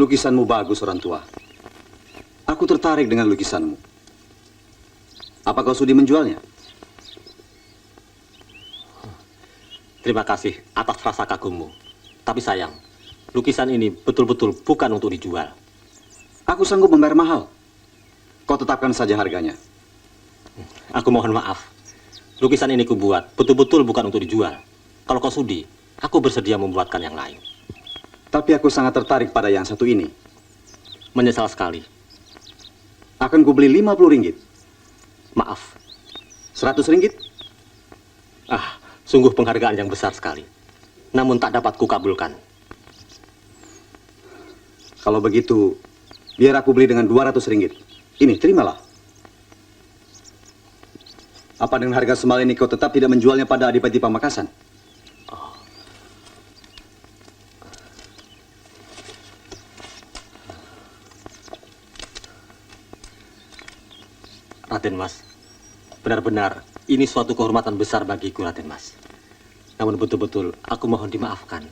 Lukisanmu bagus, orang tua. Aku tertarik dengan lukisanmu. Apa kau sudi menjualnya? Terima kasih atas rasa kagummu. Tapi sayang, lukisan ini betul-betul bukan untuk dijual. Aku sanggup membayar mahal. Kau tetapkan saja harganya. Aku mohon maaf. Lukisan ini kubuat betul-betul bukan untuk dijual. Kalau kau sudi, aku bersedia membuatkan yang lain. Tapi aku sangat tertarik pada yang satu ini. Menyesal sekali. Akan kubeli 50 ringgit. Maaf. 100 ringgit? Ah, sungguh penghargaan yang besar sekali. Namun tak dapat kukabulkan. Kalau begitu, biar aku beli dengan 200 ringgit. Ini, terimalah. Apa dengan harga sembal ini kau tetap tidak menjualnya pada Adipati Pamekasan? Oh. Raden Mas, benar-benar ini suatu kehormatan besar bagiku, Raden Mas. Namun betul-betul aku mohon dimaafkan.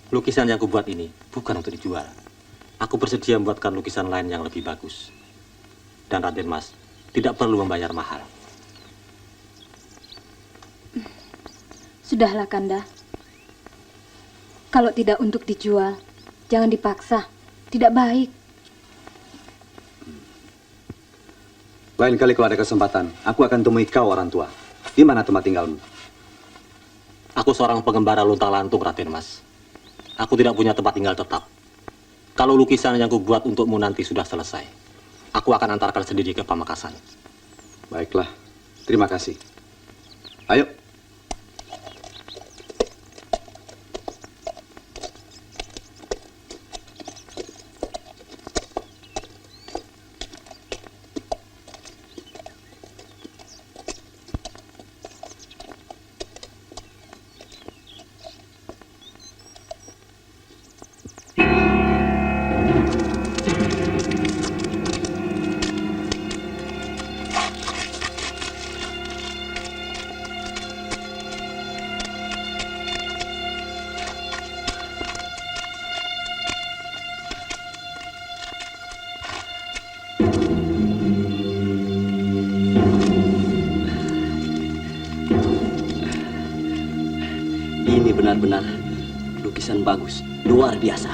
Lukisan yang kubuat ini bukan untuk dijual. Aku bersedia membuatkan lukisan lain yang lebih bagus. Dan Raden Mas tidak perlu membayar mahal. Sudahlah, Kanda. Kalau tidak untuk dijual, jangan dipaksa. Tidak baik. Lain kali kalau ada kesempatan, aku akan temui kau, orang tua. Di mana tempat tinggalmu? Aku seorang pengembara luntang-lantung, Raden Mas. Aku tidak punya tempat tinggal tetap. Kalau lukisan yang kubuat untukmu nanti sudah selesai, aku akan antarkan sendiri ke Pamekasan. Baiklah, terima kasih. Ayo. Ini benar-benar lukisan bagus, luar biasa,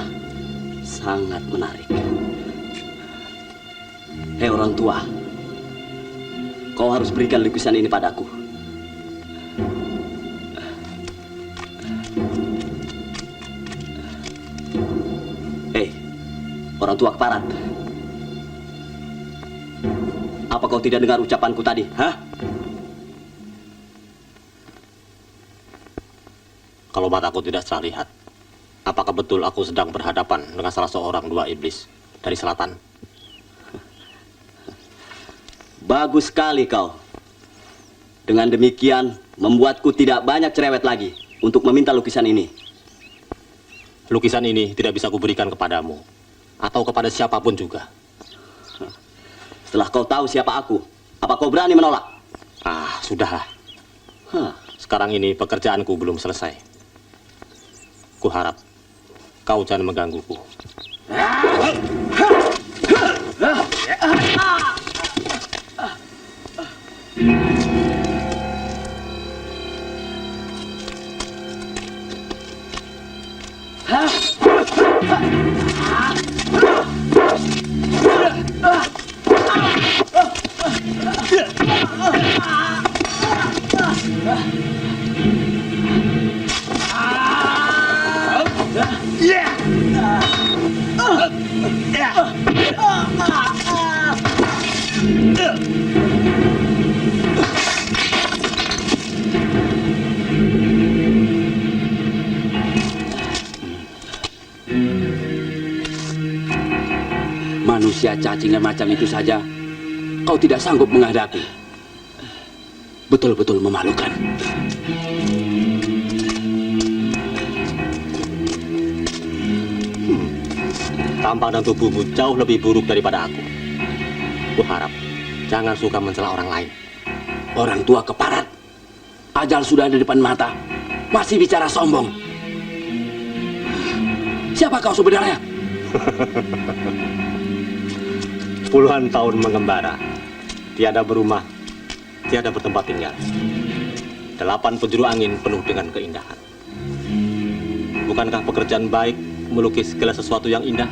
sangat menarik. Hei orang tua, kau harus berikan lukisan ini padaku. Hei, orang tua keparat, apa kau tidak dengar ucapanku tadi, hah? Kalau mataku tidak salah lihat, apakah betul aku sedang berhadapan dengan salah seorang dua iblis dari selatan? Bagus sekali kau. Dengan demikian, membuatku tidak banyak cerewet lagi untuk meminta lukisan ini. Lukisan ini tidak bisa kuberikan kepadamu, atau kepada siapapun juga. Setelah kau tahu siapa aku, apa kau berani menolak? Ah, sudahlah. Sekarang ini pekerjaanku belum selesai. Kuharap kau jangan menggangguku. Manusia cacingan macam itu saja kau tidak sanggup menghadapi. Betul-betul memalukan. Tampang dan tubuhmu jauh lebih buruk daripada aku. Kuharap jangan suka mencela orang lain. Orang tua keparat, ajal sudah ada di depan mata, masih bicara sombong. Siapa kau sebenarnya? Puluhan tahun mengembara, tiada berumah, tiada bertempat tinggal. 8 penjuru angin penuh dengan keindahan. Bukankah pekerjaan baik melukis segala sesuatu yang indah?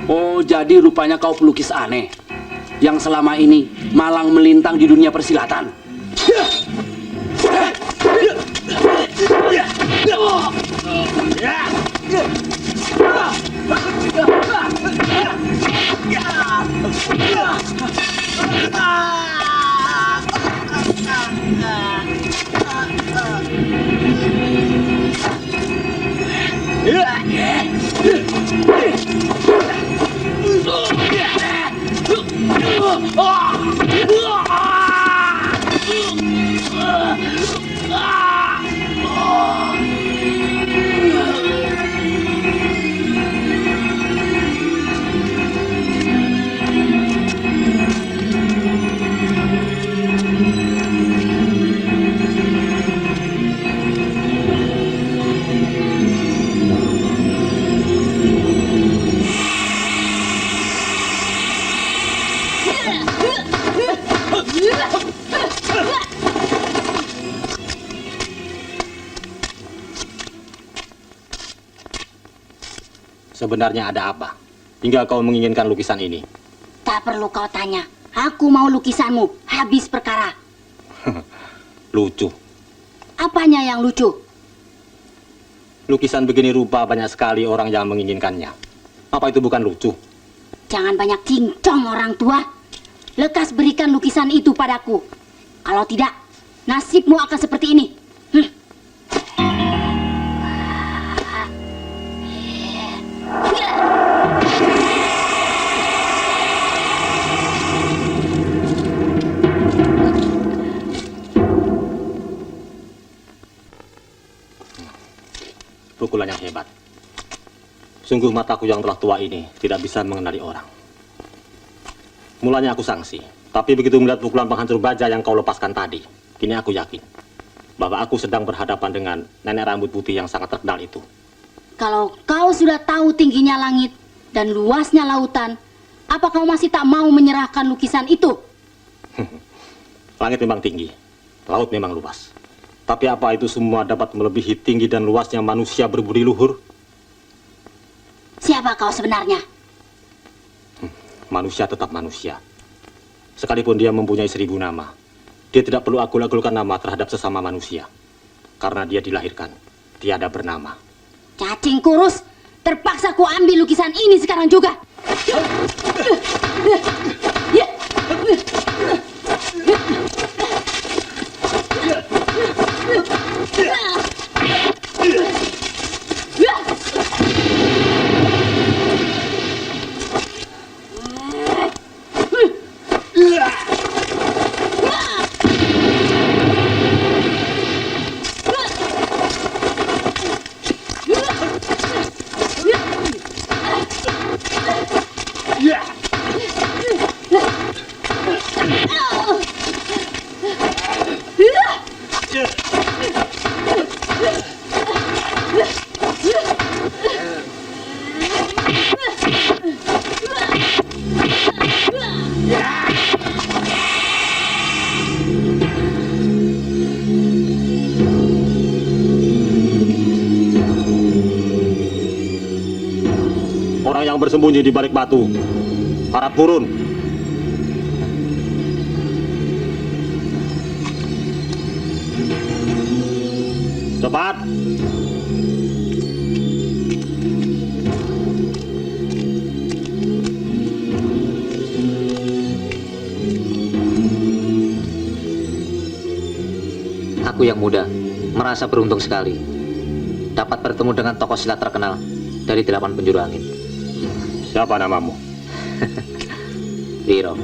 Oh, jadi rupanya kau pelukis aneh yang selama ini malang melintang di dunia persilatan. Sebenarnya ada apa? Hingga kau menginginkan lukisan ini. Tak perlu kau tanya. Aku mau lukisanmu. Habis perkara. Lucu. Apanya yang lucu? Lukisan begini rupa banyak sekali orang yang menginginkannya. Apa itu bukan lucu? Jangan banyak cincong orang tua. Lekas berikan lukisan itu padaku. Kalau tidak, nasibmu akan seperti ini. Pukulan yang hebat. Sungguh mataku yang telah tua ini tidak bisa mengenali orang. Mulanya aku sangsi, tapi begitu melihat pukulan penghancur baja yang kau lepaskan tadi, kini aku yakin bahwa aku sedang berhadapan dengan nenek rambut putih yang sangat terkenal itu. Kalau kau sudah tahu tingginya langit dan luasnya lautan, apa kau masih tak mau menyerahkan lukisan itu? Langit memang tinggi, laut memang luas. Tapi apa itu semua dapat melebihi tinggi dan luasnya manusia berbudi luhur? Siapa kau sebenarnya? Manusia tetap manusia. Sekalipun dia mempunyai 1000 nama, dia tidak perlu agul-agulkan nama terhadap sesama manusia. Karena dia dilahirkan, tiada bernama. Cacing kurus, terpaksa ku ambil lukisan ini sekarang juga. Orang yang bersembunyi di balik batu, harap turun. Cepat. Aku yang muda, merasa beruntung sekali dapat bertemu dengan tokoh silat terkenal dari 8 penjuru angin. Siapa namamu? Wiro.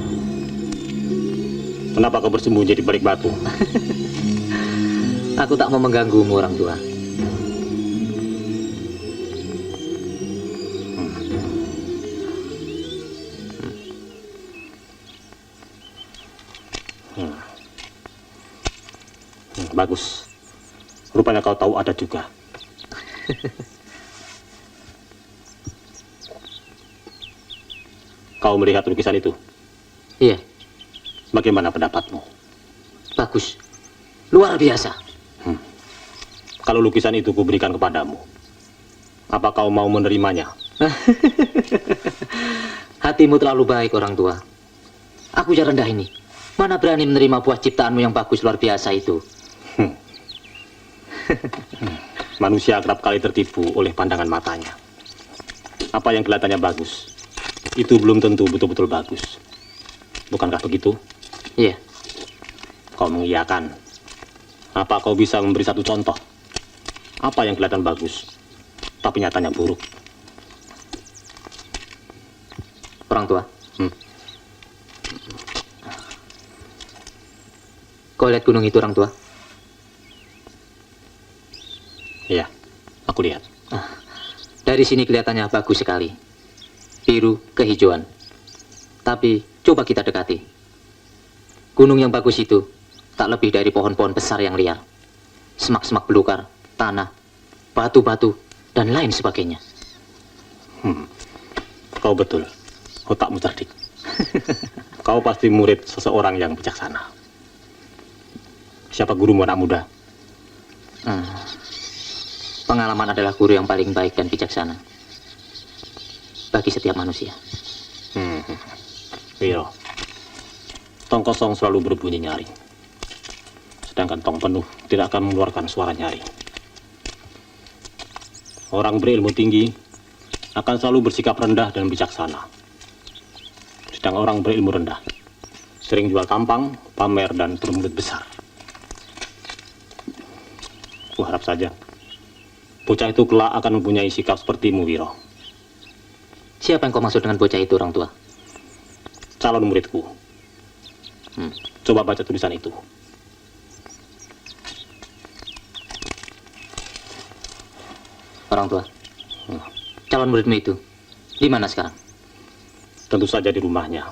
Kenapa kau bersembunyi di balik batu? Aku tak mau mengganggumu, orang tua. Bagus. Rupanya kau tahu ada juga. Kau melihat lukisan itu? Iya, Bagaimana pendapatmu? bagus. Luar biasa. Kalau lukisan itu kuberikan kepadamu, apa kau mau menerimanya? Hatimu terlalu baik, orang tua. Aku yang rendah ini. Mana berani menerima buah ciptaanmu yang bagus luar biasa itu. Manusia kerap kali tertipu oleh pandangan matanya. Apa yang kelihatannya bagus, itu belum tentu betul-betul bagus. Bukankah begitu? Iya, Kau mengiyakan. Apa kau bisa memberi satu contoh? Apa yang kelihatan bagus, tapi nyatanya buruk? orang tua. Hmm. Kau lihat gunung itu, orang tua? Iya, aku lihat. Dari sini kelihatannya bagus sekali. Biru kehijauan. Tapi coba kita dekati. Gunung yang bagus itu tak lebih dari pohon-pohon besar yang liar. Semak-semak belukar, tanah, batu-batu, dan lain sebagainya. Kau betul. Otakmu cerdik. Kau pasti murid seseorang yang bijaksana. Siapa gurumu, anak muda? Pengalaman adalah guru yang paling baik dan bijaksana bagi setiap manusia. Wiro, tong kosong selalu berbunyi nyaring. Sedangkan tong penuh tidak akan mengeluarkan suara nyaring. Orang berilmu tinggi akan selalu bersikap rendah dan bijaksana. Sedang orang berilmu rendah sering jual tampang, pamer, dan bermulut besar. Kuharap saja bocah itu kelak akan mempunyai sikap sepertimu, Wiro. Siapa yang kau maksud dengan bocah itu, orang tua? Calon muridku. Coba baca tulisan itu. Orang tua, calon muridmu itu di mana sekarang? Tentu saja di rumahnya.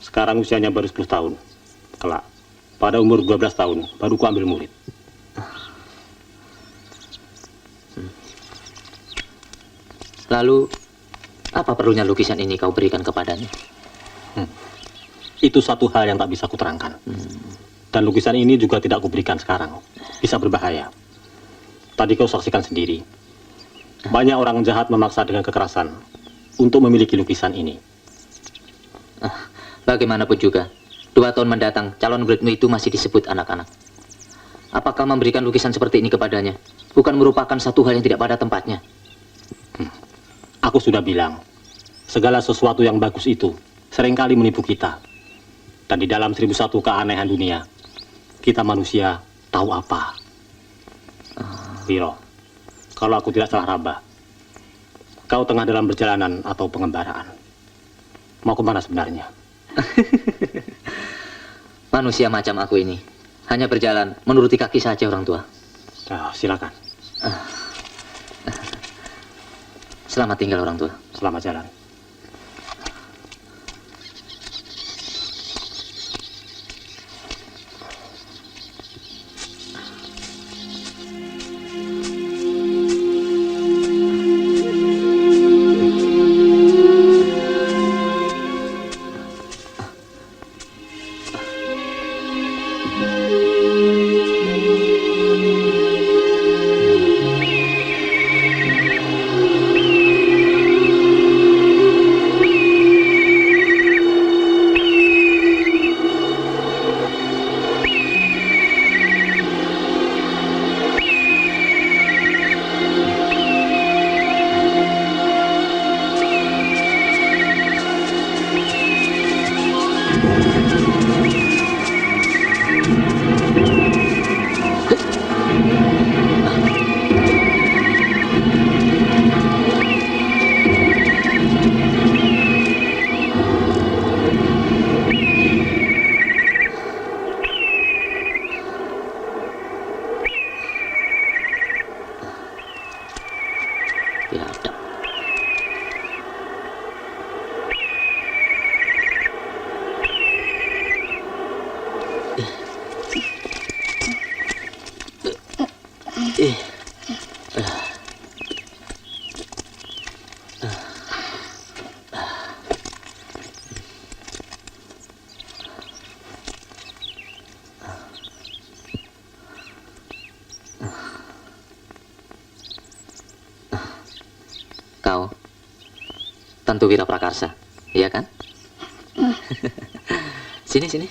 Sekarang usianya baru 10 tahun. Kelak, pada umur 12 tahun, baru ku ambil murid. Lalu, apa perlunya lukisan ini kau berikan kepadanya? Itu satu hal yang tak bisa kuterangkan. Dan lukisan ini juga tidak kuberikan sekarang. Bisa berbahaya. Tadi kau saksikan sendiri. Banyak orang jahat memaksa dengan kekerasan untuk memiliki lukisan ini. Bagaimanapun juga, 2 tahun mendatang, calon muridmu itu masih disebut anak-anak. Apakah memberikan lukisan seperti ini kepadanya bukan merupakan satu hal yang tidak pada tempatnya? Aku sudah bilang, segala sesuatu yang bagus itu seringkali menipu kita. Dan di dalam 1001 keanehan dunia, kita manusia tahu apa. Wiro, kalau aku tidak salah raba, kau tengah dalam perjalanan atau pengembaraan. Mau kemana sebenarnya? Manusia macam aku ini hanya berjalan menuruti kaki saja, orang tua. Silakan. Selamat tinggal, orang tua. Selamat jalan. Tidak ada. tentu Wira Prakarsa, iya kan? Sini, sini.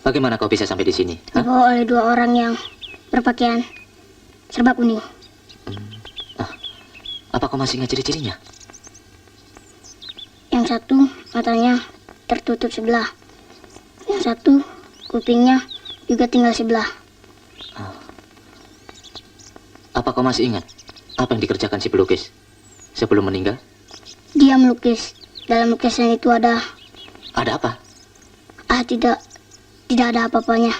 Bagaimana kau bisa sampai di sini? Hah? Dibawa oleh dua orang yang berpakaian serba kuning. Apa kau masih ingat ciri-cirinya? Yang satu matanya tertutup sebelah. Yang satu kupingnya juga tinggal sebelah. Apa kau masih ingat apa yang dikerjakan si pelukis sebelum meninggal? Dia melukis. Dalam lukisan itu ada Ada apa? tidak ada apa-apanya.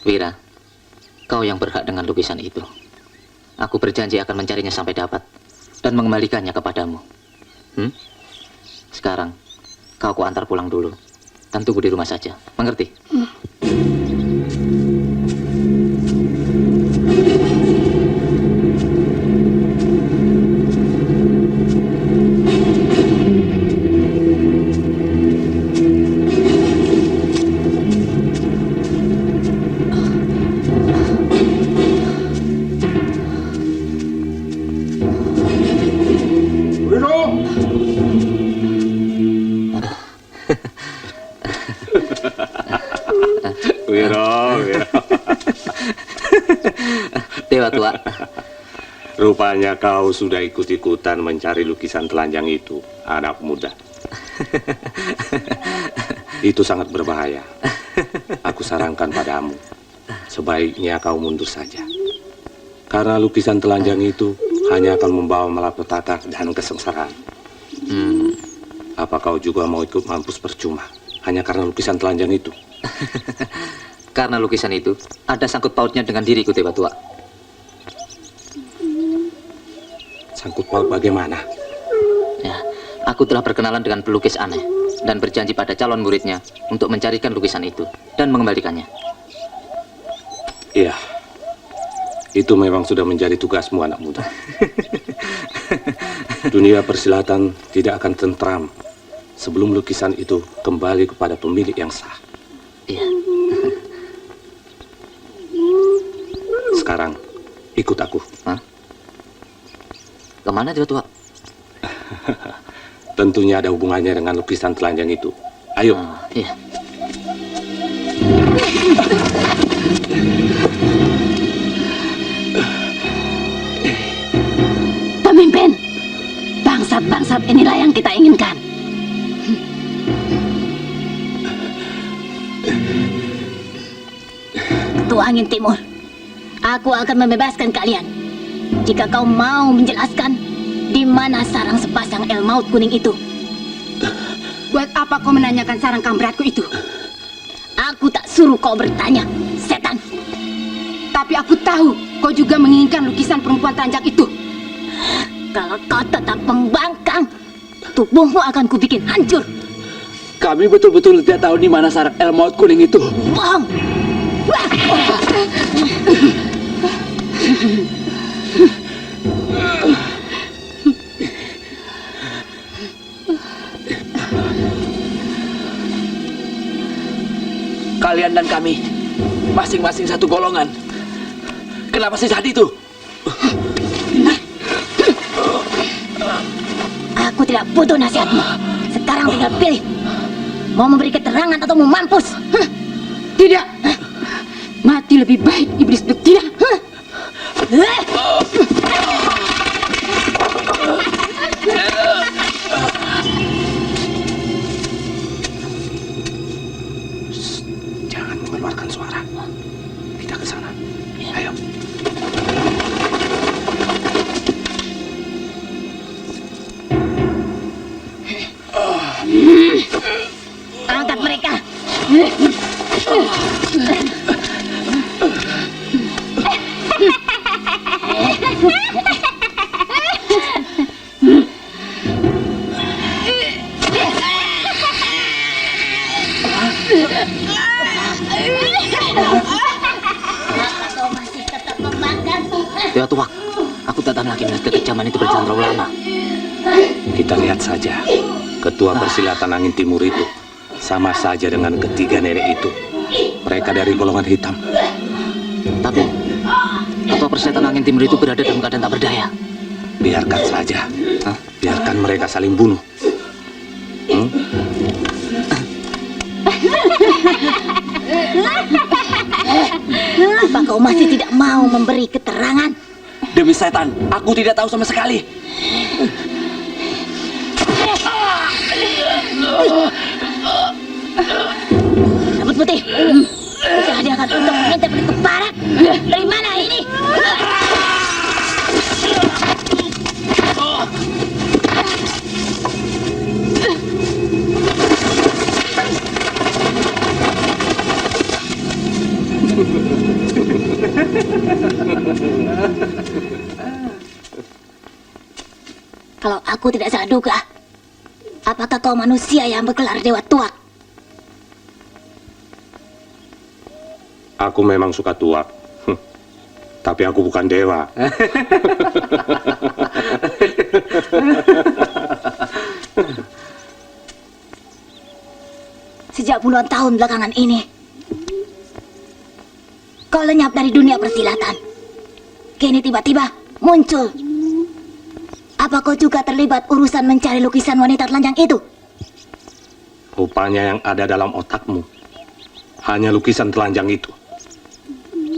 Wira, kau yang berhak dengan lukisan itu. Aku berjanji akan mencarinya sampai dapat dan mengembalikannya kepadamu. Sekarang, kau ku antar pulang dulu dan tunggu di rumah saja. Mengerti? Wiro. Dewa tua, Rupanya kau sudah ikut-ikutan mencari lukisan telanjang itu, anak muda. Itu sangat berbahaya. Aku sarankan padamu, sebaiknya kau mundur saja. Karena lukisan telanjang itu hanya akan membawa malapetaka dan kesengsaraan. Apa kau juga mau ikut mampus percuma hanya karena lukisan telanjang itu? karena lukisan itu ada sangkut pautnya dengan diriku, Dewa tua. Sangkut paut bagaimana? Ya, aku telah berkenalan dengan pelukis aneh dan berjanji pada calon muridnya untuk mencarikan lukisan itu dan mengembalikannya. Iya, itu memang sudah menjadi tugasmu, anak muda. Dunia persilatan tidak akan tentram sebelum lukisan itu kembali kepada pemilik yang sah. Iya. Sekarang, ikut aku. Hah? Kemana, Dewa tua? Tentunya ada hubungannya dengan lukisan telanjang itu. Ayo. Iya. Pemimpin, bangsat-bangsat inilah yang kita inginkan. Ketua Angin Timur, aku akan membebaskan kalian jika kau mau menjelaskan di mana sarang sepasang El Maut kuning itu. Buat apa kau menanyakan sarang kamberatku itu? Aku tak suruh kau bertanya, setan. Tapi aku tahu kau juga menginginkan lukisan perempuan telanjang itu. Kalau kau tetap membangkang, tubuhmu akan kubikin hancur. Kami betul-betul tidak tahu di mana sarang El Maut kuning itu. Bohong! Kalian dan kami masing-masing satu golongan. Kenapa sih saat itu? Aku tidak butuh nasihatmu. Sekarang tinggal pilih. Mau memberi keterangan atau mau mampus? Tidak. Mati lebih baik, iblis betina. Jangan mengeluarkan suara. Kita ke sana. Ayo. Angkat mereka. Kau masih tetap membangkang. Dewa tua, aku tak tahan lagi melihat kekejaman itu berjalan terlalu lama. Kita lihat saja. Ketua Persilatan Angin Timur itu sama saja dengan ketiga nenek itu. Mereka dari golongan hitam. Tapi apa persetan angin timur itu berada dalam keadaan tak berdaya? Biarkan saja. Biarkan mereka saling bunuh. Apa kau masih tidak mau memberi keterangan? Demi setan, aku tidak tahu sama sekali. Rambut putih, kita hadiahkan untuk meminta beli keparat. Dari mana ini? Kalau aku tidak salah duga, apakah kau manusia yang bergelar Dewa Tuak? Aku memang suka tuak. Tapi aku bukan dewa. Sejak puluhan tahun belakangan ini, kau lenyap dari dunia persilatan. Kini tiba-tiba muncul. Apa kau juga terlibat urusan mencari lukisan wanita telanjang itu? Rupanya yang ada dalam otakmu hanya lukisan telanjang itu.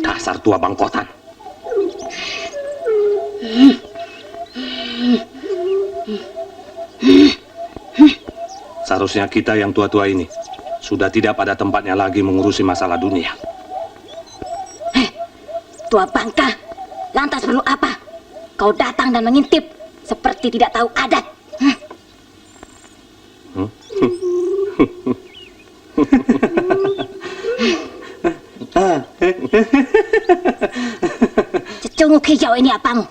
Dasar tua bangkotan. Seharusnya kita yang tua-tua ini sudah tidak pada tempatnya lagi mengurusi masalah dunia. Tua bangka, lantas perlu apa? Kau datang dan mengintip seperti tidak tahu adat. Cecunguk hijau ini apamu?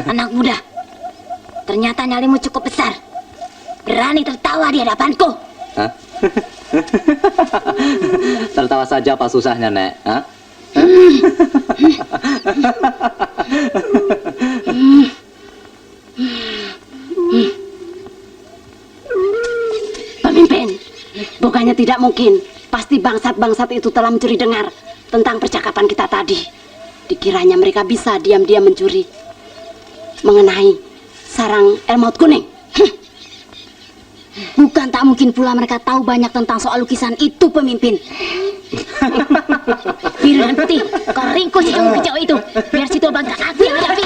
Anak muda, ternyata nyalimu cukup besar. Berani tertawa di hadapanku. Tertawa saja apa susahnya, Nek? Hah? Pemimpin, bukannya tidak mungkin. Pasti bangsat-bangsat itu telah mencuri dengar tentang percakapan kita tadi. Dikiranya mereka bisa diam-diam mencuri mengenai sarang Elmaut kuning. Bukan tak mungkin pula mereka tahu banyak tentang soal lukisan itu, pemimpin. Biru dan putih, kau ringkus cecunguk hijau itu. Biar si tua bangka aku yang hadapi.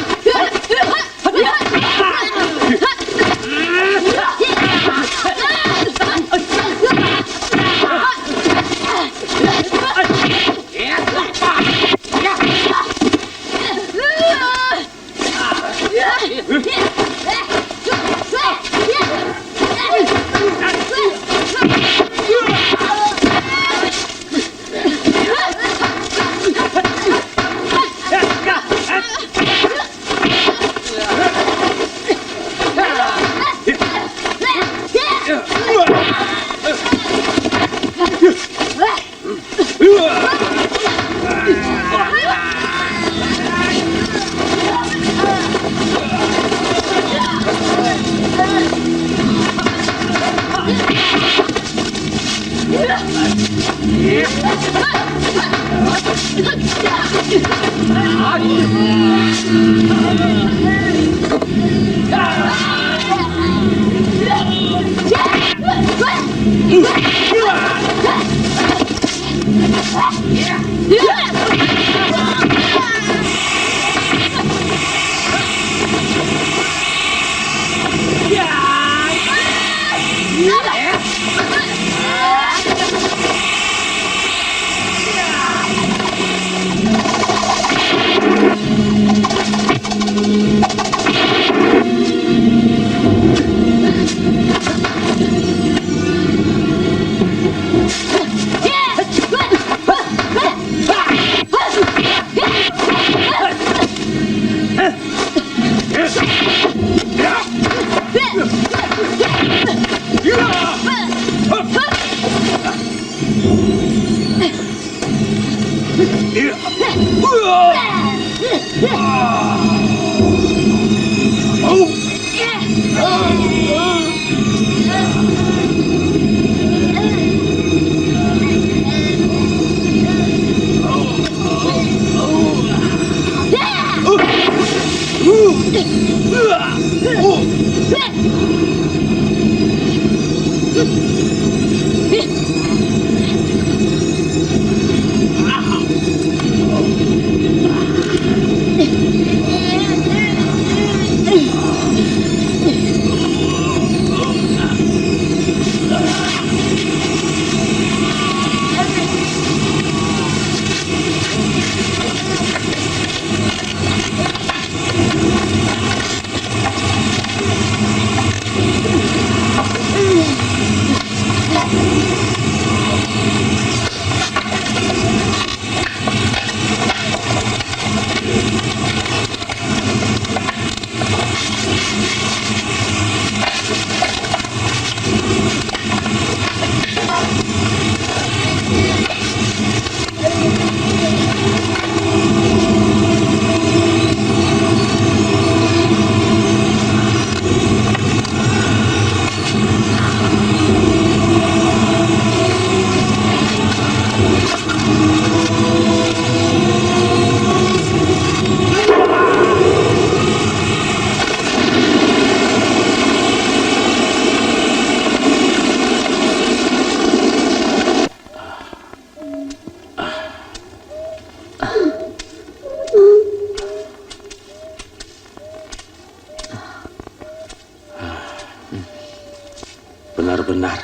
Benar-benar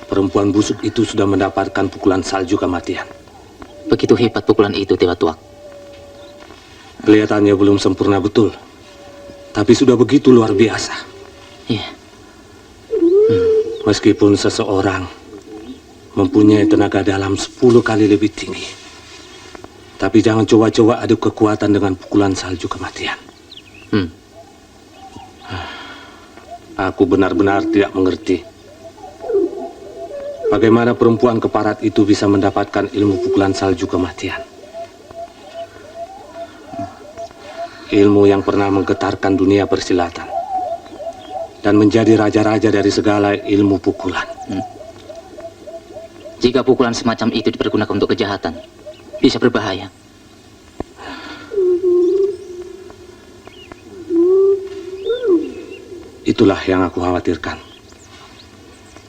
perempuan busuk itu sudah mendapatkan pukulan salju kematian. Begitu hebat pukulan itu, Dewa Tuak. Kelihatannya belum sempurna betul, tapi sudah begitu luar biasa. Iya. Meskipun seseorang mempunyai tenaga dalam 10 kali lebih tinggi, tapi jangan coba-coba adu kekuatan dengan pukulan salju kematian. Aku benar-benar tidak mengerti bagaimana perempuan keparat itu bisa mendapatkan ilmu pukulan salju kematian. Ilmu yang pernah menggetarkan dunia persilatan dan menjadi raja-raja dari segala ilmu pukulan. Jika pukulan semacam itu dipergunakan untuk kejahatan, bisa berbahaya. Itulah yang aku khawatirkan.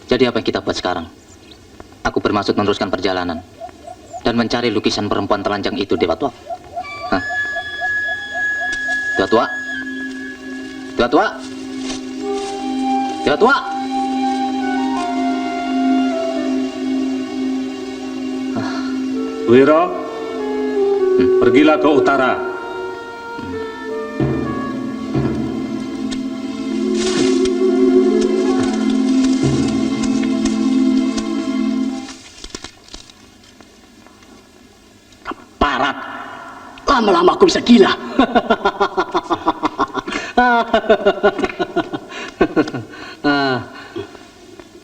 Jadi apa yang kita buat sekarang? Aku bermaksud meneruskan perjalanan dan mencari lukisan perempuan telanjang itu, Dewa Tuak. Hah? Dewa Tuak? Dewa Tuak? Dewa Tuak? Wiro, pergilah ke utara. Parat. Lama-lama aku bisa gila.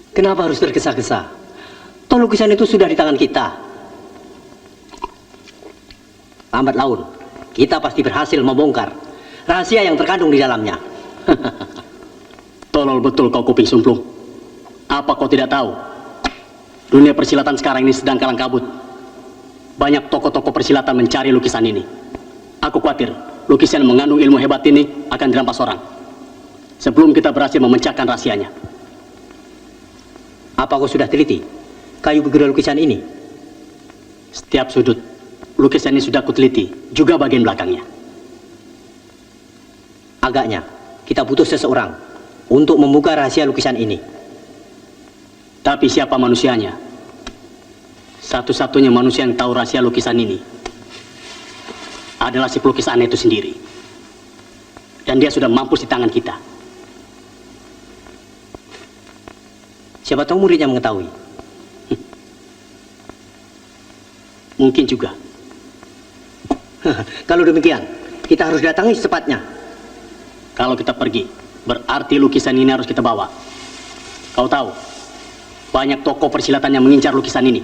Kenapa harus tergesa-gesa? Toh lukisan itu sudah di tangan kita. Lambat laun, kita pasti berhasil membongkar rahasia yang terkandung di dalamnya. Tolol betul kau kuping sumplung. Apa kau tidak tahu? Dunia persilatan sekarang ini sedang kalang kabut. Banyak tokoh-tokoh persilatan mencari lukisan ini. Aku khawatir lukisan yang mengandung ilmu hebat ini akan dirampas orang sebelum kita berhasil memecahkan rahasianya. Apa kau sudah teliti kayu bergerak lukisan ini? Setiap sudut lukisan ini sudah kuteliti, juga bagian belakangnya. Agaknya kita butuh seseorang untuk membuka rahasia lukisan ini. Tapi siapa manusianya? Satu-satunya manusia yang tahu rahasia lukisan ini adalah si pelukis aneh itu sendiri. Dan dia sudah mampus di tangan kita. Siapa tahu muridnya mengetahui. Mungkin juga. Kalau demikian, kita harus datangi secepatnya. Kalau kita pergi, berarti lukisan ini harus kita bawa. Kau tahu, banyak tokoh persilatan yang mengincar lukisan ini.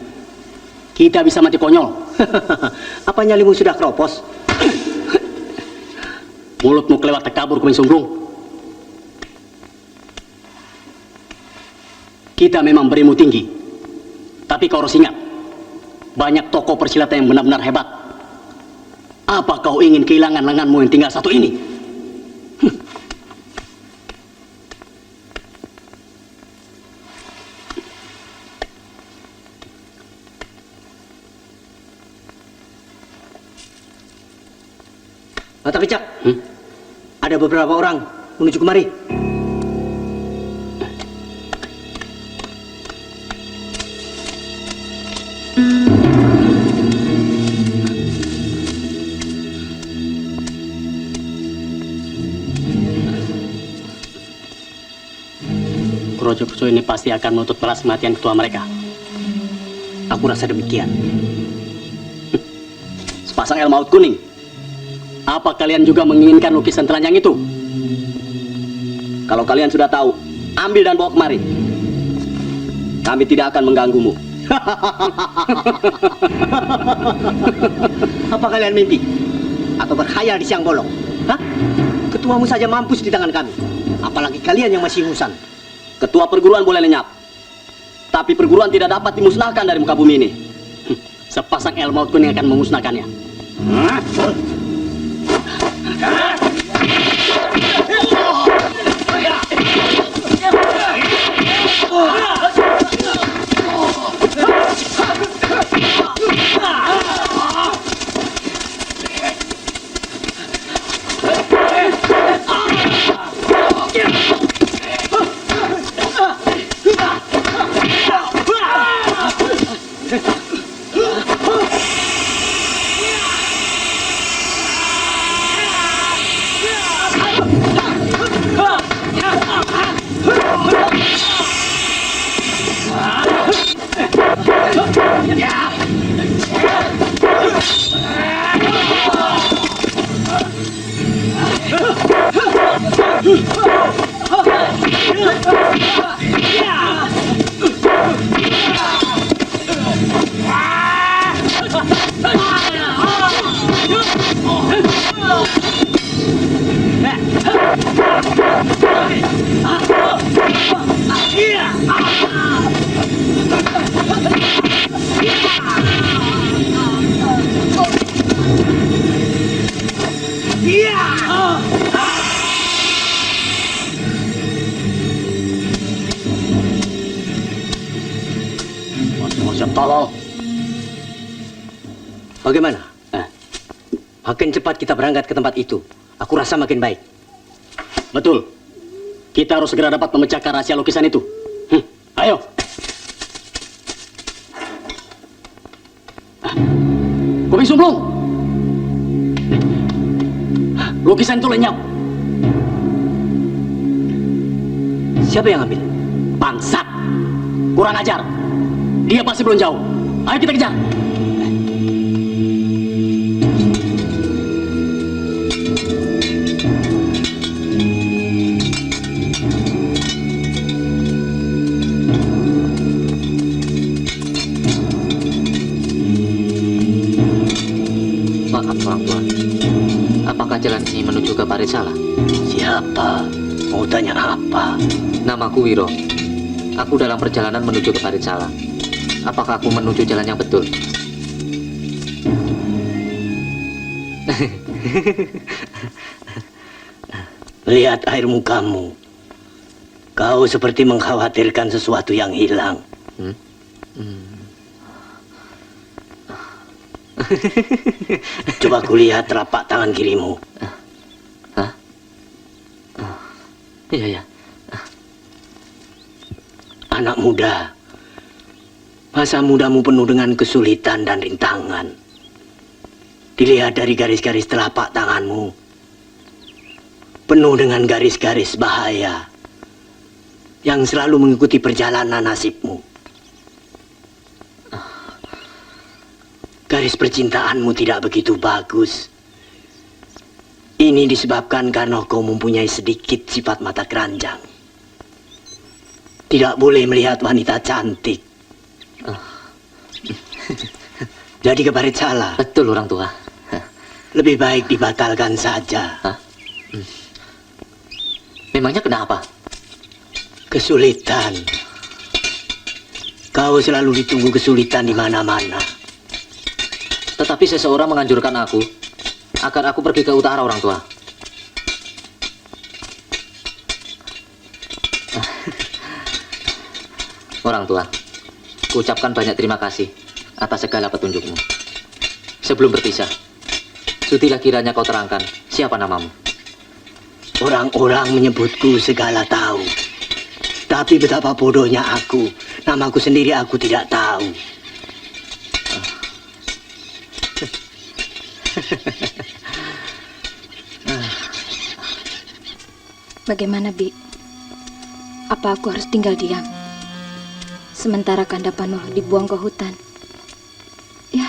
Kita bisa mati konyol. Apa nyalimu sudah keropos? Mulutmu kelewat tekabur kuping sumbrung. Kita memang berilmu tinggi, tapi kau harus ingat, banyak tokoh persilatan yang benar-benar hebat. Apa kau ingin kehilangan lenganmu yang tinggal satu ini? Mata Kecak, ada beberapa orang menuju kemari. Brojokuso ini pasti akan menuntut balas kematian ketua mereka. Aku rasa demikian. Sepasang El Maut kuning. Apa kalian juga menginginkan lukisan telanjang itu? Kalau kalian sudah tahu, ambil dan bawa kemari. Kami tidak akan mengganggumu. Apa kalian mimpi? Atau berkhayal di siang bolong? Hah? Ketuamu saja mampus di tangan kami. Apalagi kalian yang masih ingusan. Ketua perguruan boleh lenyap, tapi perguruan tidak dapat dimusnahkan dari muka bumi ini. Sepasang El Maut kuning akan memusnahkannya. Tolong. Bagaimana? Makin cepat kita berangkat ke tempat itu, aku rasa makin baik. Betul. Kita harus segera dapat memecahkan rahasia lukisan itu. Ayo. Kuping Sumplung. Lukisan itu lenyap. Siapa yang ambil? Bangsat. Kurang ajar. Dia pasti belum jauh. Ayo kita kejar. Maaf orang tua, apakah jalan ini menuju ke Parisala? Siapa? Mau tanya apa? Namaku Wiro. Aku dalam perjalanan menuju ke Parisala. Apakah aku menuju jalan yang betul? Lihat air mukamu. Kau seperti mengkhawatirkan sesuatu yang hilang. Coba kulihat telapak tangan kirimu. Hah? Iya, ya. Anak muda, masa mudamu penuh dengan kesulitan dan rintangan. Dilihat dari garis-garis telapak tanganmu, penuh dengan garis-garis bahaya yang selalu mengikuti perjalanan nasibmu. Garis percintaanmu tidak begitu bagus. Ini disebabkan karena kau mempunyai sedikit sifat mata keranjang. Tidak boleh melihat wanita cantik. Jadi ke Parisala. Betul orang tua. Lebih baik dibatalkan saja. Memangnya kenapa? Kesulitan. Kau selalu ditunggu kesulitan di mana-mana. Tetapi seseorang menganjurkan aku agar aku pergi ke utara orang tua. Orang tua, kuucapkan banyak terima kasih atas segala petunjukmu. Sebelum berpisah, Sudahlah kiranya kau terangkan, siapa namamu? Orang-orang menyebutku segala tahu. Tapi betapa bodohnya aku. Namaku sendiri aku tidak tahu. Bagaimana, Bi? Apa aku harus tinggal diam? Sementara Kanda Panuh dibuang ke hutan. Ya,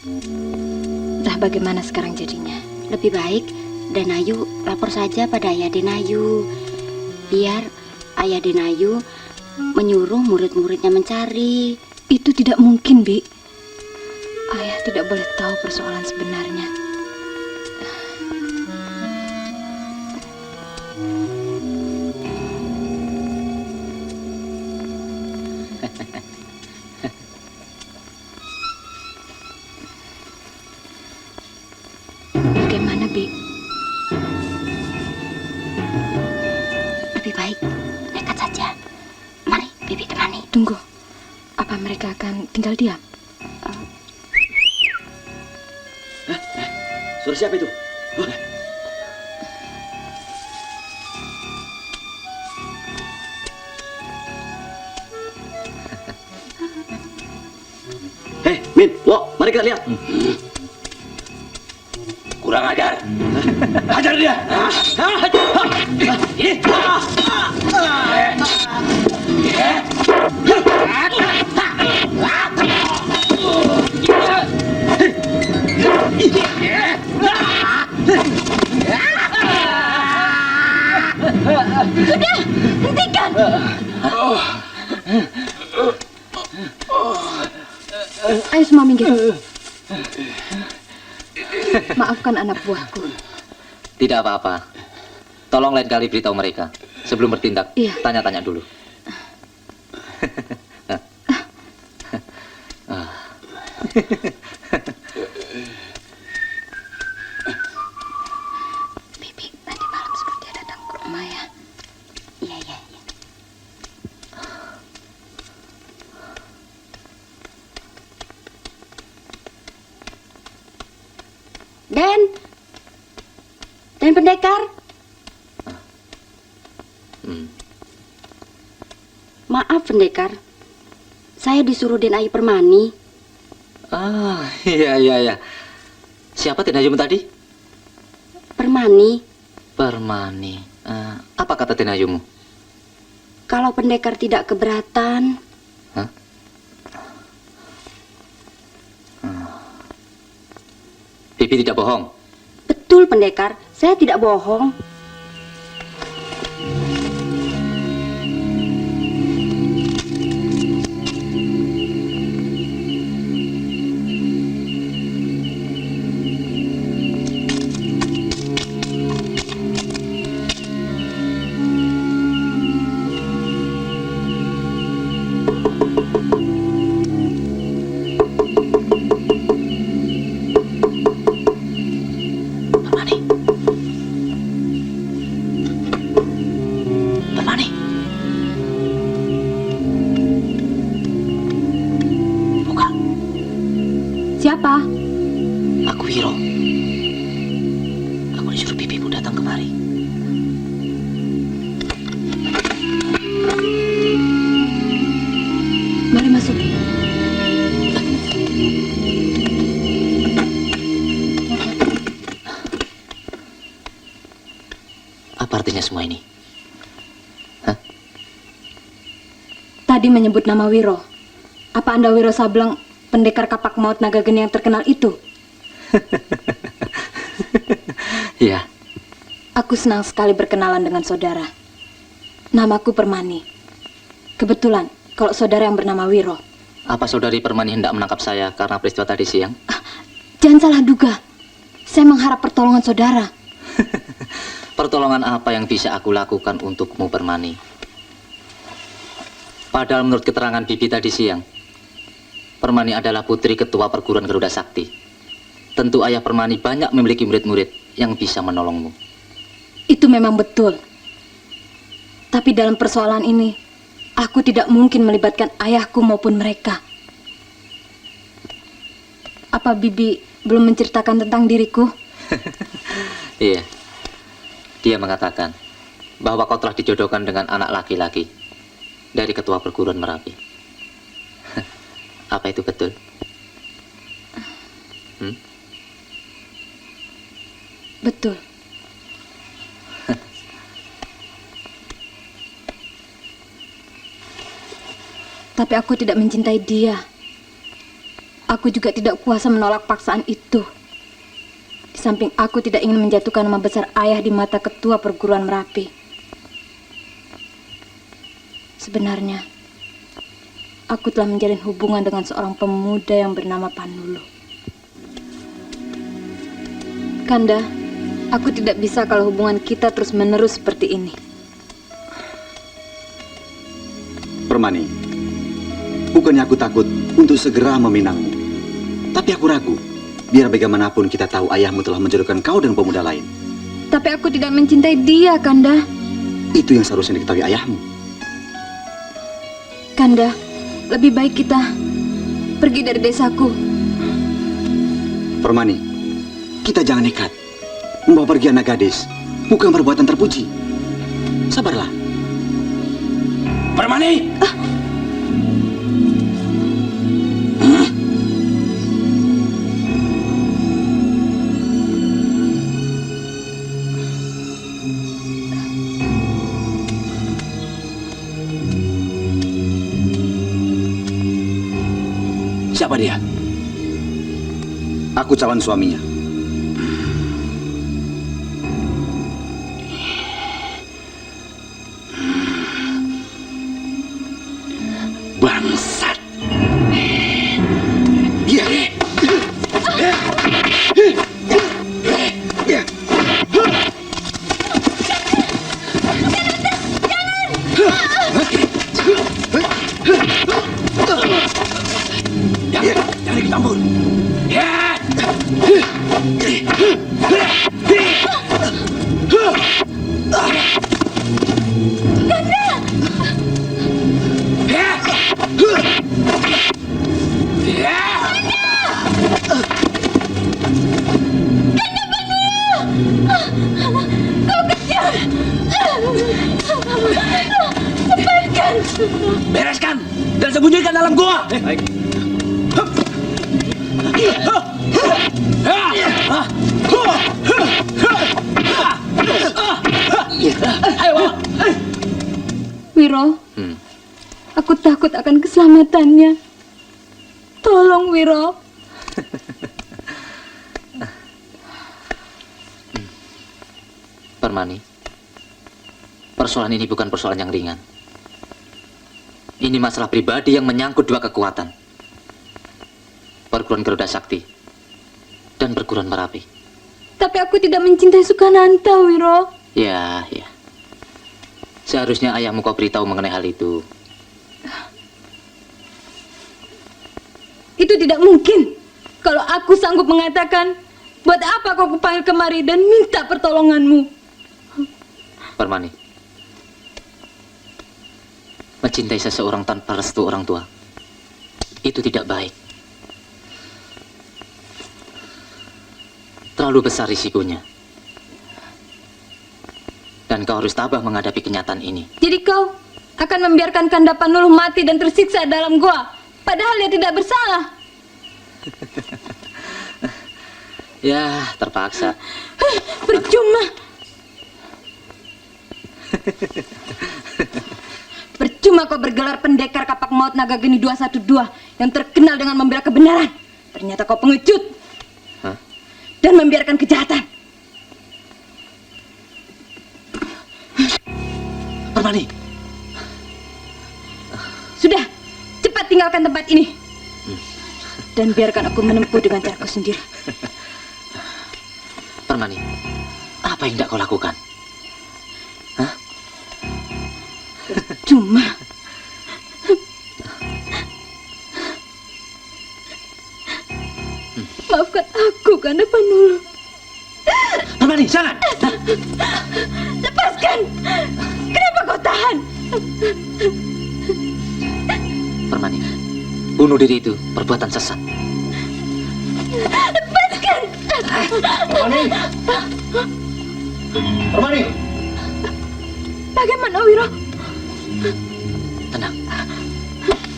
entah bagaimana sekarang jadinya. Lebih baik Denayu lapor saja pada Ayah Denayu. Biar Ayah Denayu menyuruh murid-muridnya mencari. Itu tidak mungkin, Bi. Ayah tidak boleh tahu persoalan sebenarnya. Bagaimana, Bi? Lebih baik nekat saja. Mari, Bibi temani. Tunggu. Apa mereka akan tinggal diam? Suara siapa itu? Hei, Min, Wo, mari kita lihat. Kurang ajar. Hajar dia. Sudah, hentikan! Ayo semua minggir. Maafkan anak buahku. Tidak apa-apa. Tolong lain kali beritahu mereka. Sebelum bertindak, Iya. tanya-tanya dulu. Bibi, nanti malam sebelum dia datang ke rumah ya. Iya, iya, iya. Den pendekar. Maaf pendekar, saya disuruh Den Ayu Permani. Ah, iya. Siapa Tenayumu tadi? Permani, Permani. Apa kata Tenayumu? kalau pendekar tidak keberatan, Bibi tidak bohong. betul pendekar, saya tidak bohong. Siapa? Aku Wiro. Aku disuruh bibimu datang kemari. Mari masuk. Apa artinya semua ini? Tadi menyebut nama Wiro. Apa Anda Wiro Sableng, pendekar kapak maut naga geni yang terkenal itu? Iya. Aku senang sekali berkenalan dengan saudara. Namaku Permani. Kebetulan, kalau saudara yang bernama Wiro. Apa saudari Permani hendak menangkap saya karena peristiwa tadi siang? Jangan salah duga. Saya mengharap pertolongan saudara. Pertolongan apa yang bisa aku lakukan untukmu, Permani? Padahal menurut keterangan Bibi tadi siang, Permani adalah putri ketua perguruan Garuda Sakti. Tentu ayah Permani banyak memiliki murid-murid yang bisa menolongmu. Itu memang betul. Tapi dalam persoalan ini, aku tidak mungkin melibatkan ayahku maupun mereka. Apa Bibi belum menceritakan tentang diriku? Iya. Dia mengatakan bahwa kau telah dijodohkan dengan anak laki-laki dari ketua perguruan Merapi. Apa itu betul? Betul. Tapi aku tidak mencintai dia. Aku juga tidak kuasa menolak paksaan itu. Di samping aku tidak ingin menjatuhkan nama besar ayah di mata ketua perguruan Merapi. Sebenarnya, aku telah menjalin hubungan dengan seorang pemuda yang bernama Panulu. Kanda, aku tidak bisa kalau hubungan kita terus-menerus seperti ini. Permani, bukannya aku takut untuk segera meminangmu. Tapi aku ragu, biar bagaimanapun kita tahu ayahmu telah menjodohkan kau dengan pemuda lain. Tapi aku tidak mencintai dia, Kanda. Itu yang seharusnya diketahui ayahmu. Kanda, lebih baik kita pergi dari desaku. Permani, kita jangan nekat. Membawa pergi anak gadis bukan perbuatan terpuji. Sabarlah. Permani! Siapa dia? Aku calon suaminya. Bangsat. Iya. Jangan ikut campur. Bereskan dan sembunyikan dalam gua. Baik. Wiro, aku takut akan keselamatannya. Tolong, Wiro. Permani, persoalan ini bukan persoalan yang ringan. Ini masalah pribadi yang menyangkut dua kekuatan. Perguruan Garuda Sakti dan perguruan Merapi. Tapi aku tidak mencintai Sukananta, Wiro. Ya. Seharusnya ayahmu kau beritahu mengenai hal itu. Itu tidak mungkin. Kalau aku sanggup mengatakan, buat apa kau kupanggil kemari dan minta pertolonganmu? Permani, mencintai seseorang tanpa restu orang tua, itu tidak baik. Terlalu besar risikonya. Dan kau harus tabah menghadapi kenyataan ini. Jadi kau akan membiarkan Kanda Panuluh mati dan tersiksa dalam gua, padahal dia tidak bersalah. Ya, terpaksa. Percuma. Percuma kau bergelar pendekar kapak maut naga geni 212 yang terkenal dengan membela kebenaran. Ternyata kau pengecut. Hah? Dan membiarkan kejahatan. Permani. Sudah, cepat tinggalkan tempat ini. Dan biarkan aku menempuh dengan caraku sendiri. Permani, apa yang tidak kau lakukan? Hah? Cuma maafkan aku, Kanda Panuluh. Permani, jangan! Lepaskan! Kenapa kau tahan? Permani, bunuh diri itu perbuatan sesat. Lepaskan! Permani! Permani! Bagaimana, Wiro? Tenang.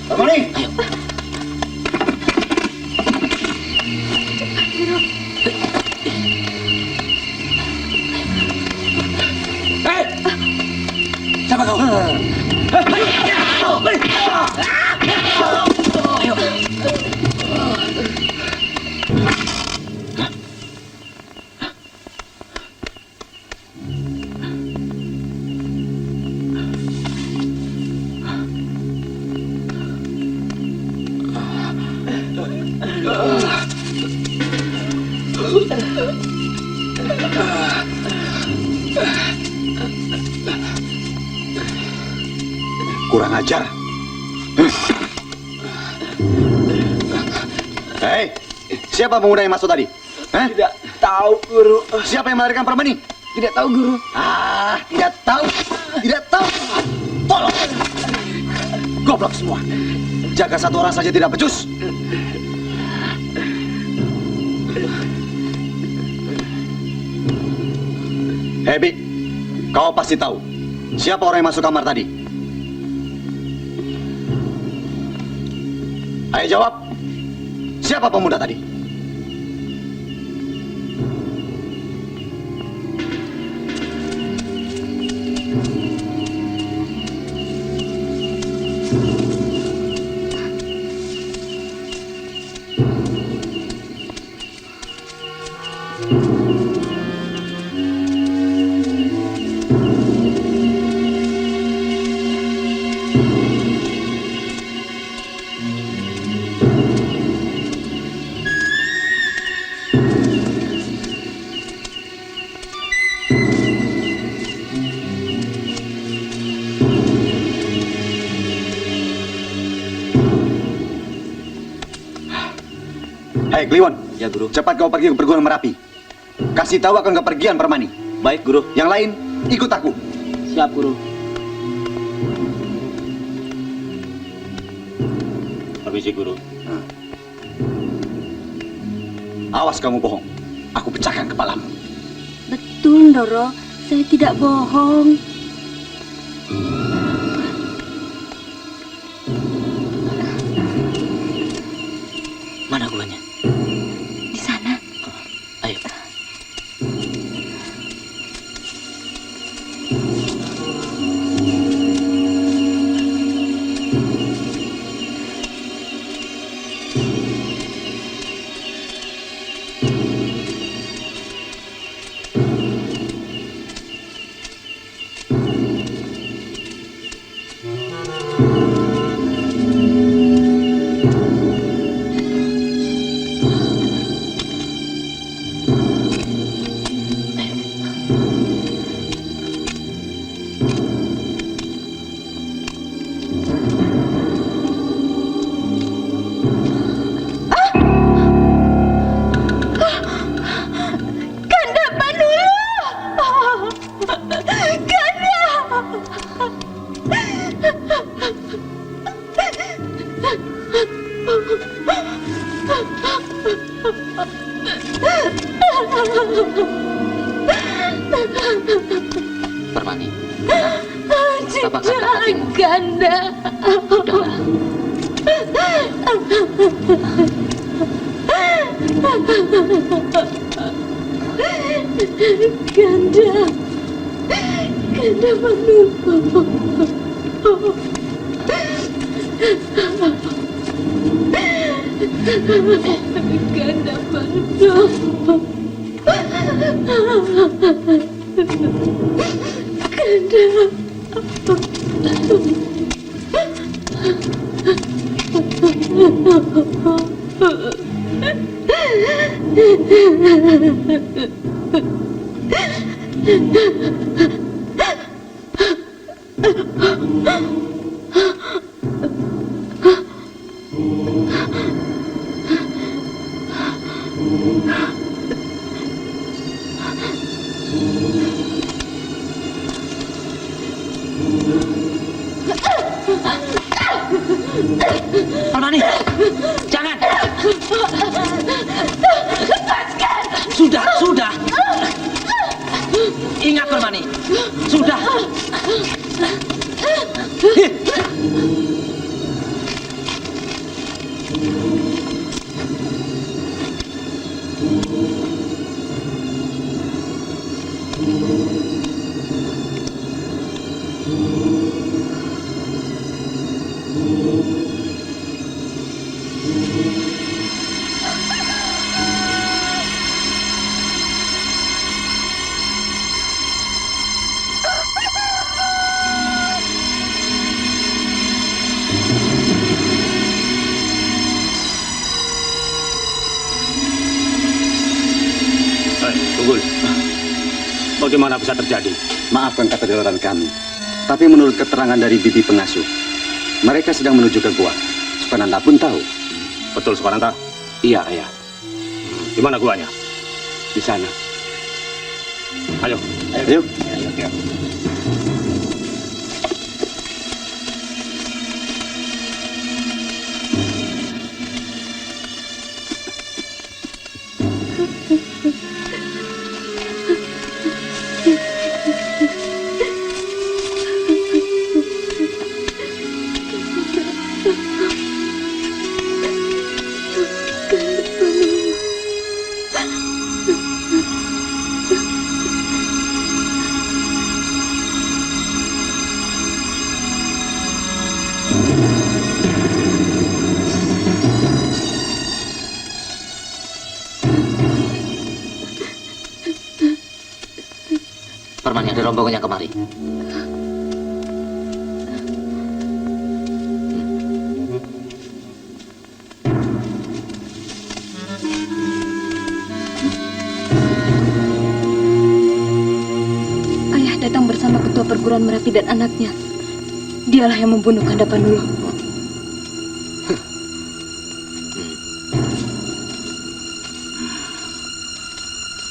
Permani! Ayo. Hei! Siapa kau? Ayo. Kurang ajar. Hei, siapa pemuda yang masuk tadi? Hah? Tidak tahu, Guru. Siapa yang melarikan Permani? Tidak tahu, Guru. Tidak tahu. Tidak tahu. Tolong. Goblok semua. Jaga satu orang saja tidak becus. Hebi, kau pasti tahu siapa orang yang masuk kamar tadi. Ayo jawab. Siapa pemuda tadi? Hei, Kliwon. Ya, Guru. Cepat kau pergi ke perguruan Merapi. Kasih tahu akan kepergian Permani. Baik, Guru. Yang lain, ikut aku. Siap, Guru. Permisi, Guru. Awas kamu bohong. Aku pecahkan kepalamu. Betul, Ndoro. Saya tidak bohong. Mana gulanya? Di sana. Ayo. Permani, tabahkan hatimu. Ganda. Sudahlah. Ganda. Ganda Manurbo. Ganda Manurbo. Permani, jangan. Lepaskan. Sudah. Permani. Sudah. Tunggul. Bagaimana bisa terjadi? Maafkan keterlibatan kami. Tapi menurut keterangan dari bibi pengasuh, mereka sedang menuju ke gua. Sukananta pun tahu. Betul, Sukananta? Iya, ayah. Di mana guanya? Di sana. Ayo. Ayo. Permani, ada rombongannya kemari. Ayah datang bersama ketua perguruan Merapi dan anaknya. Dialah yang membunuh Kanda Panulo.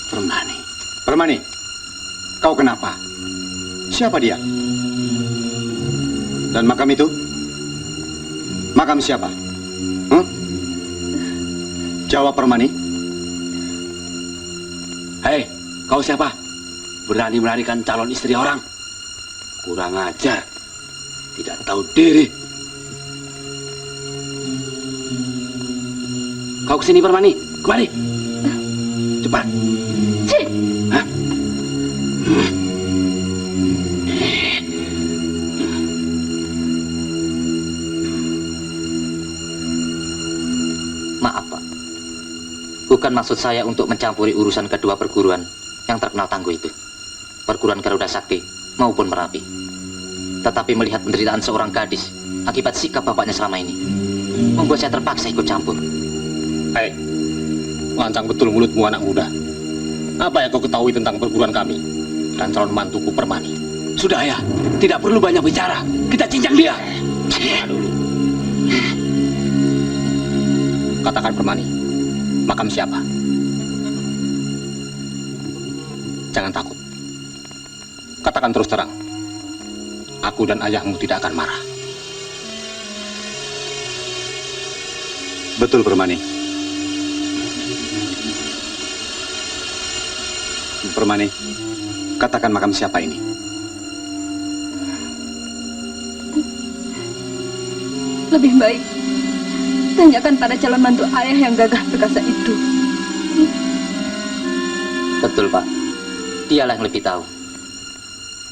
Permani. Permani. Kau kenapa? Siapa dia? Dan makam itu? Makam siapa? Huh? Jawab, Permani. Hei, kau siapa? Berani melarikan calon istri orang? Kurang ajar. Tidak tahu diri. Kau kesini, Permani. Kemari. Cepat. Hah? Maaf, Pak. Bukan maksud saya untuk mencampuri urusan kedua perguruan yang terkenal tangguh itu. Perguruan Garuda Sakti maupun Merapi. Tetapi melihat penderitaan seorang gadis akibat sikap bapaknya selama ini, membuat saya terpaksa ikut campur. Hei, lancang betul mulutmu anak muda. Apa yang kau ketahui tentang perguruan kami dan calon mantuku Permani? Sudah, ayah. Tidak perlu banyak bicara. Kita cincang dia. Katakan, Permani, makam siapa? Jangan takut. Katakan terus terang. Aku dan ayahmu tidak akan marah. Betul, Permani. Permani, katakan makam siapa ini? Lebih baik tanyakan pada calon mantu ayah yang gagah perkasa itu. Betul, Pak. Dialah yang lebih tahu.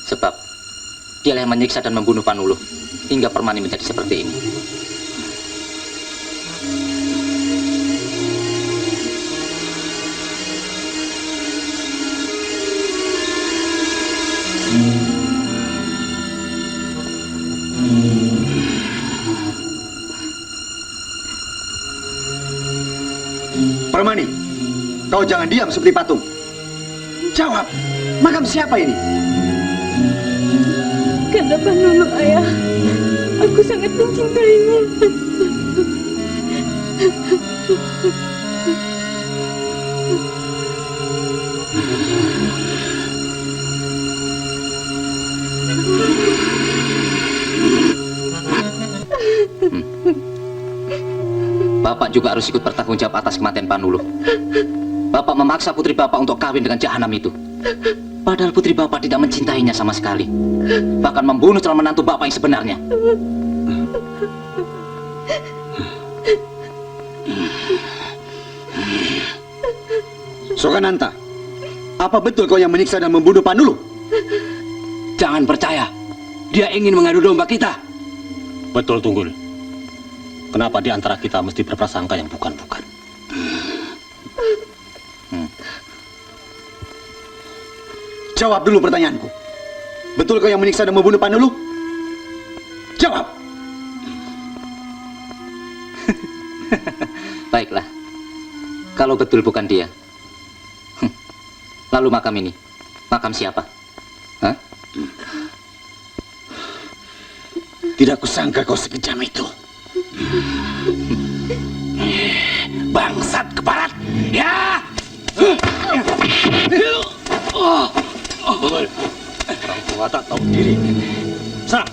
Sebab dialah yang menyiksa dan membunuh Panulo hingga Permani menjadi seperti ini. Permani, kau jangan diam seperti patung. Jawab, makam siapa ini? Kanda Panulo, ayah. Aku sangat mencintainya. Bapak juga harus ikut bertanggung jawab atas kematian Panulo. Bapak memaksa putri Bapak untuk kawin dengan jahanam itu. Padahal putri bapak tidak mencintainya sama sekali. Bahkan membunuh calon menantu bapak yang sebenarnya. Sokananta, apa betul kau yang menyiksa dan membunuh Panulu? Jangan percaya. Dia ingin mengadu domba kita. Betul, Tunggul. Kenapa di antara kita mesti berprasangka yang bukan-bukan? Jawab dulu pertanyaanku. Betul kau yang menyiksa dan membunuh Panulu? Jawab. Baiklah. Kalau betul bukan dia. Lalu makam ini, makam siapa? Hah? Tidak kusangka kau sekejam itu. Bangsat keparat. Ya! Orang tua tak tahu diri. Serang!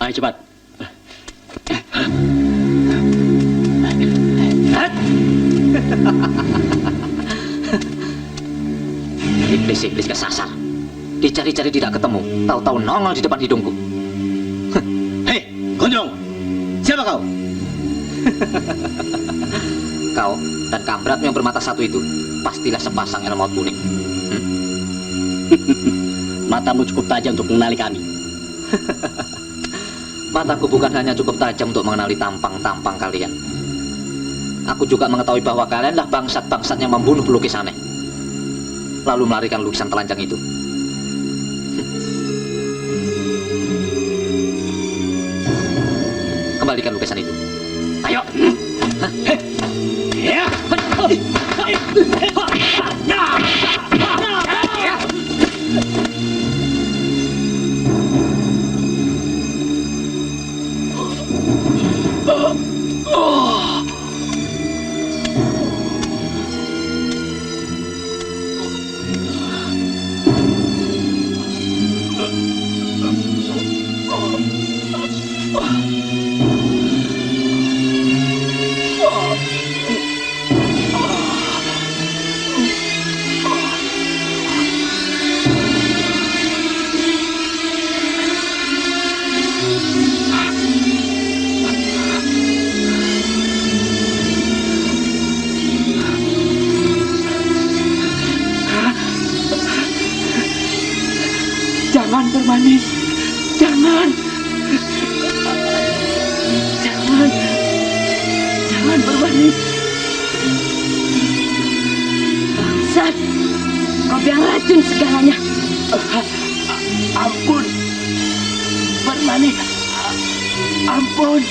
Ayo cepat. Iblis kesasar. Dicari-cari tidak ketemu. Tahu-tahu nongol di depan hidungku. Hei, Gondrong, siapa kau? Kau dan kamratmu yang bermata satu itu pastilah sepasang ilmu kuning. Matamu cukup tajam untuk mengenali kami. Mataku bukan hanya cukup tajam untuk mengenali tampang-tampang kalian. Aku juga mengetahui bahwa kalianlah bangsat-bangsat yang membunuh pelukis aneh, lalu melarikan lukisan telanjang itu. Kembalikan lukisan itu. Ayo. Jangan bermanis, jangan bermanis. Bangsat, kau biang racun segalanya. Ampun, bermanis, ampun.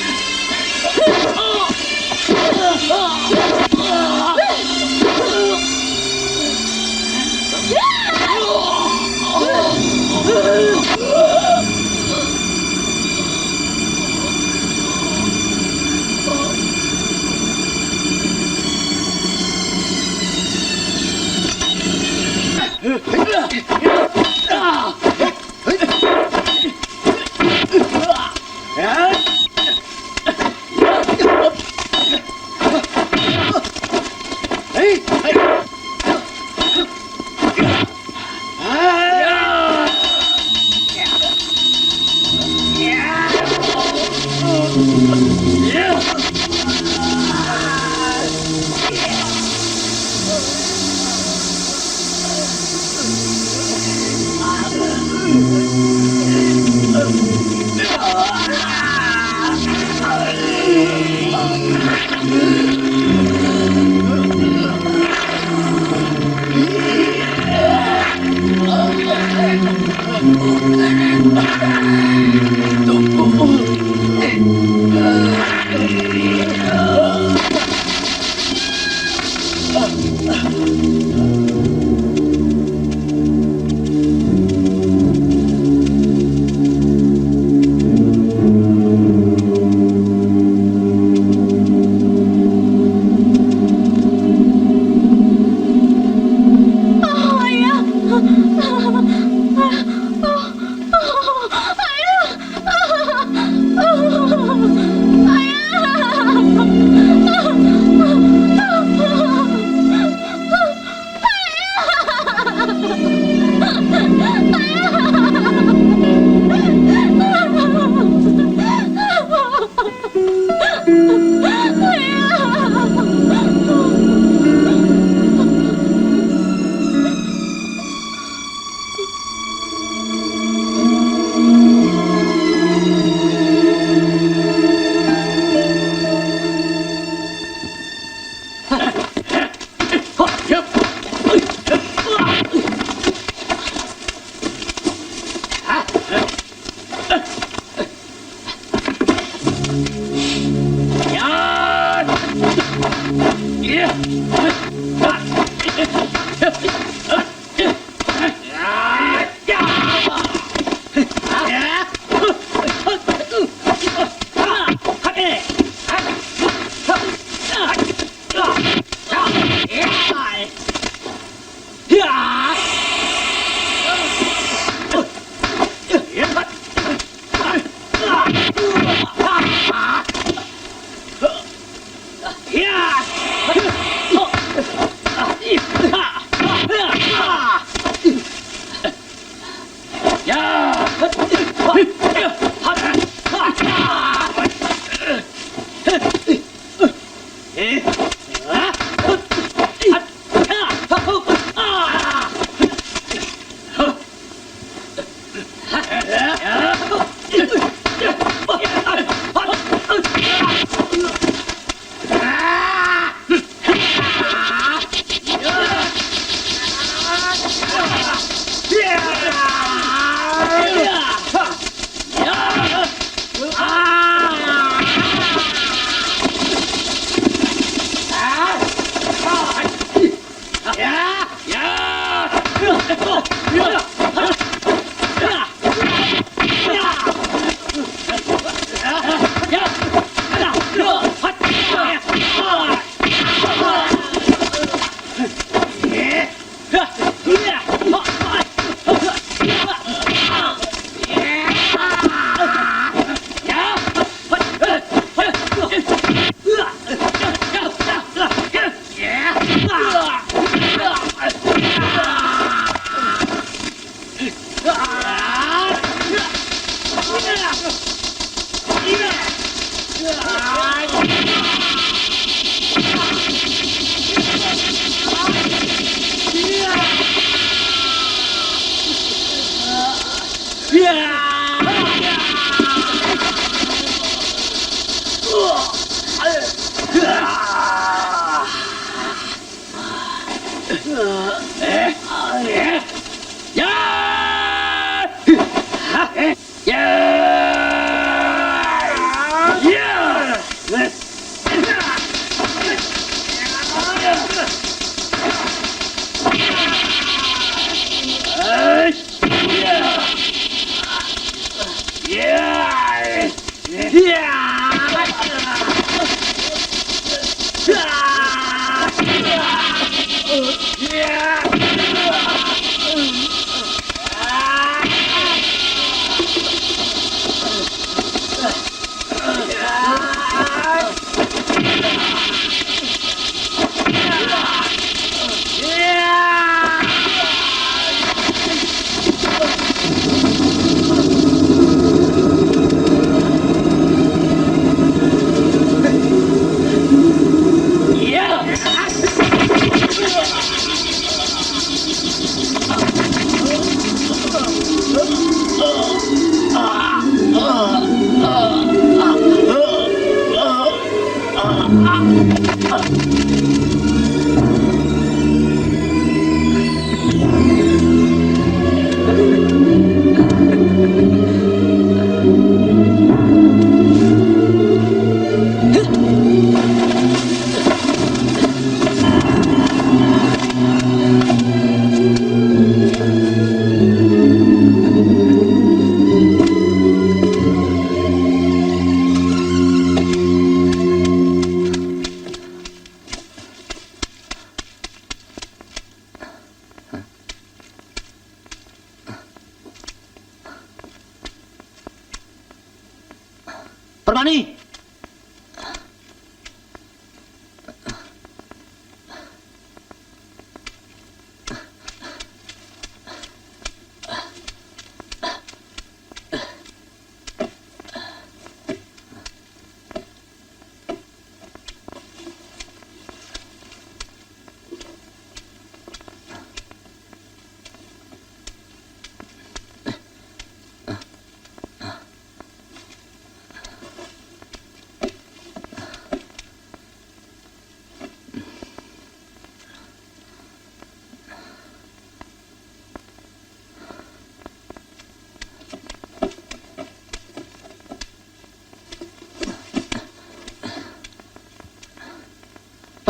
Permani!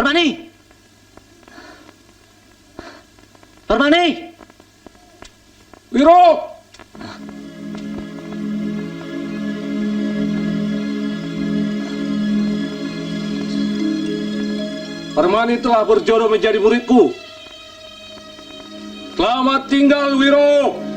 Permani! Permani! Wiro! Permani telah berjodoh menjadi muridku. Selamat tinggal, Wiro!